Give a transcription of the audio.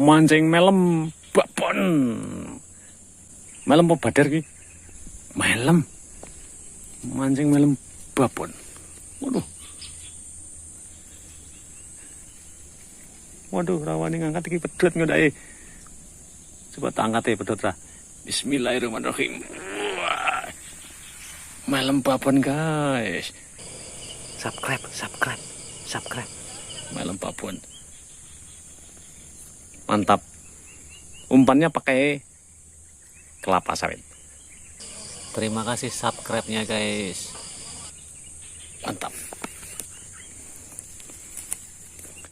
mancing melem babon. Melem apa badar ki? Melem. Mancing melem babon. Waduh. Waduh, rawani ngangkat iki pedhot ngodake. Coba tak angkat ya pedhot ra. Bismillahirrahmanirrahim. Wah. Melem babon, guys. Subscribe. Melem babon. Mantap. Umpannya pakai kelapa sawit. Terima kasih subscribe-nya guys. Mantap.